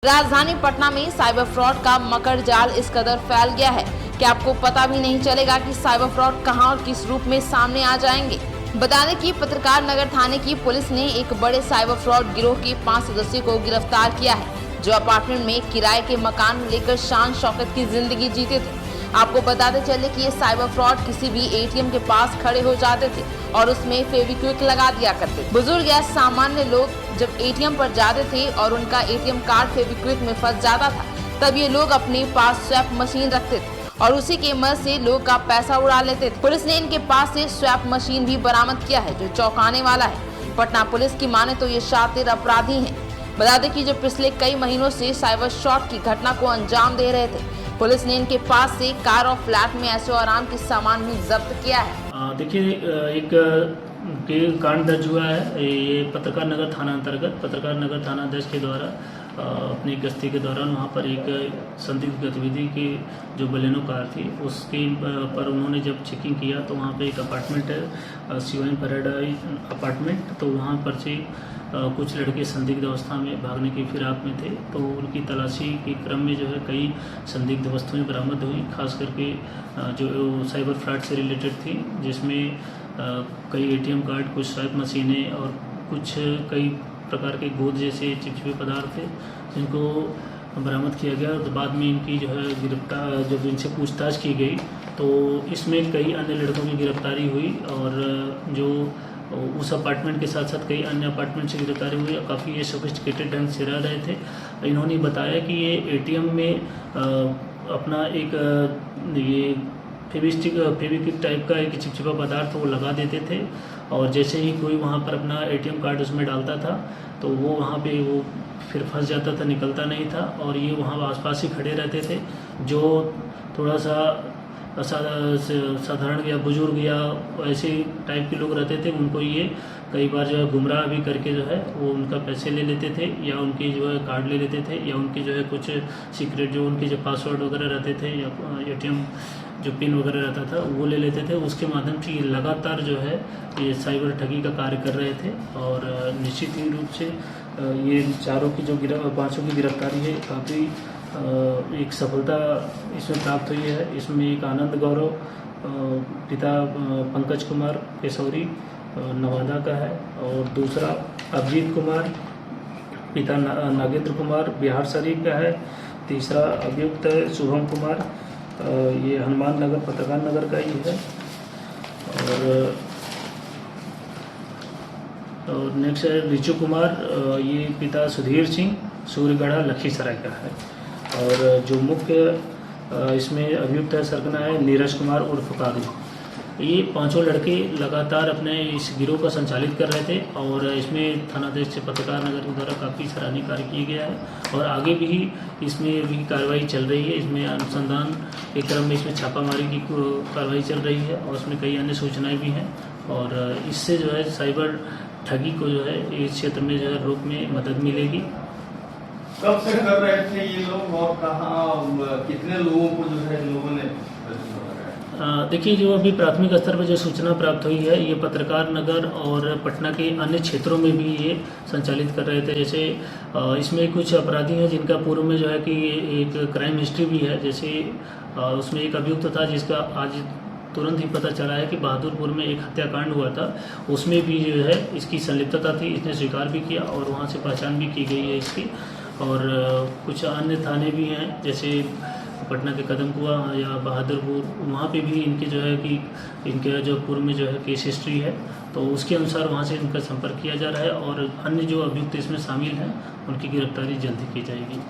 राजधानी पटना में cyber fraud का मकर जाल इस कदर फैल गया है कि आपको पता भी नहीं चलेगा कि साइबर फ्रॉड कहां और किस रूप में सामने आ जाएंगे। बता दें कि पत्रकार नगर थाने की पुलिस ने एक बड़े साइबर फ्रॉड गिरोह के 5 सदस्यों को गिरफ्तार किया है, जो अपार्टमेंट में किराए के मकान लेकर शान शौकत की जिंदगी जीते थे। आपको बताते चले कि ये साइबर फ्रॉड किसी भी एटीएम के पास खड़े हो जाते थे और उसमें फेविक्विक लगा दिया करते। बुजुर्ग या सामान्य लोग जब एटीएम पर जाते थे और उनका एटीएम कार्ड फेविक्विक में फंस जाता था, तब ये लोग अपने पास स्वैप मशीन रखते थे और उसी की मदद से लोग का पैसा उड़ा लेते थे। पुलिस ने इनके पास से स्वैप मशीन भी बरामद किया है, जो चौंकाने वाला है। पटना पुलिस की माने तो ये शातिर अपराधी हैं। बता दें कि जो पिछले कई महीनों से साइबर फ्रॉड की घटना को अंजाम दे रहे थे, पुलिस ने इनके पास से कार और फ्लैट में ऐशो आराम के सामान भी जब्त किया है। देखिए, एक कांड दर्ज हुआ है। ये पत्रकार नगर थाना अंतर्गत पत्रकार नगर थाना अध्यक्ष के द्वारा अपनी गश्ती के दौरान वहाँ पर एक संदिग्ध गतिविधि की जो बलेनो कार थी उसके पर उन्होंने जब चेकिंग किया तो वहाँ पे एक अपार्टमेंट है, शिवाइन पैराडाइज अपार्टमेंट। तो वहाँ पर से कुछ लड़के संदिग्ध अवस्था में भागने की फिराक में थे, तो उनकी तलाशी के क्रम में जो है कई संदिग्ध वस्तुएं बरामद हुई, खास करके जो साइबर फ्रॉड से रिलेटेड थी, जिसमें कई एटीएम कार्ड, कुछ स्वाइप मशीनें और कुछ कई प्रकार के गोद जैसे चिपचिपे पदार्थ थे, जिनको बरामद किया गया। तो बाद में इनकी जो है गिरफ्तार, जब इनसे पूछताछ की गई तो इसमें कई अन्य लड़कों की गिरफ्तारी हुई और जो उस अपार्टमेंट के साथ साथ कई अन्य अपार्टमेंट से गिरफ्तारी हुई। काफ़ी ये सोफिस्टिकेटेड ढंग से रह रहे थे। इन्होंने बताया कि ये एटीएम में अपना एक ये फेविक्विक टाइप का एक चिपचिपा पदार्थ वो लगा देते थे और जैसे ही कोई वहाँ पर अपना एटीएम कार्ड उसमें डालता था तो वो वहाँ पे वो फिर फंस जाता था, निकलता नहीं था। और ये वहाँ आसपास ही खड़े रहते थे। जो थोड़ा सा साधारण या बुजुर्ग या ऐसे टाइप के लोग रहते थे, उनको ये कई बार जो है गुमराह भी करके जो है वो उनका पैसे ले लेते थे या उनके जो है कार्ड ले लेते थे या उनके जो है कुछ सीक्रेट जो उनके जो पासवर्ड वगैरह रहते थे या एटीएम जो पिन वगैरह रहता था वो ले लेते थे। उसके माध्यम से ये लगातार जो है ये साइबर ठगी का कार्य कर रहे थे और निश्चित ही रूप से ये चारों की जो पाँचों की गिरफ्तारी है काफ़ी एक सफलता इसमें प्राप्त हुई है। इसमें एक आनंद गौरव पिता पंकज कुमार केसौरी नवादा का है और दूसरा अभिजीत कुमार पिता नागेंद्र कुमार बिहार शरीफ का है। तीसरा अभियुक्त है शुभम कुमार, ये हनुमान नगर पत्रकार नगर का ही है। और नेक्स्ट है रिचू कुमार, ये पिता सुधीर सिंह सूर्यगढ़ा लखीसराय का है। और जो मुख्य इसमें अभियुक्त है सरगना है नीरज कुमार उर्फ कारू। ये पांचों लड़के लगातार अपने इस गिरोह का संचालित कर रहे थे और इसमें थानाध्यक्ष से पत्रकार नगर के द्वारा काफ़ी सराहनीय कार्य किया गया है और आगे भी इसमें भी कार्रवाई चल रही है। इसमें अनुसंधान के क्रम में इसमें छापामारी की कार्रवाई चल रही है और उसमें कई अन्य सूचनाएं भी हैं और इससे जो है साइबर ठगी को जो है इस क्षेत्र में जो है रोक में मदद मिलेगी। कब से कर रहे थे ये लोग और कहाँ, कितने लोगों को जो है लोगों ने? देखिए, जो अभी प्राथमिक स्तर पर जो सूचना प्राप्त हुई है, ये पत्रकार नगर और पटना के अन्य क्षेत्रों में भी ये संचालित कर रहे थे। जैसे इसमें कुछ अपराधी हैं जिनका पूर्व में जो है कि एक क्राइम हिस्ट्री भी है। जैसे उसमें एक अभियुक्त था जिसका आज तुरंत ही पता चला है कि बहादुरपुर में एक हत्याकांड हुआ था, उसमें भी जो है इसकी संलिप्तता थी। इसने स्वीकार भी किया और वहाँ से पहचान भी की गई है इसकी। और कुछ अन्य थाने भी हैं जैसे पटना के कदमकुआ या बहादुरपुर, वहाँ पे भी इनके जो है कि इनके जो पूर्व में जो है केस हिस्ट्री है, तो उसके अनुसार वहाँ से इनका संपर्क किया जा रहा है और अन्य जो अभियुक्त इसमें शामिल हैं उनकी गिरफ्तारी जल्द ही की जाएगी।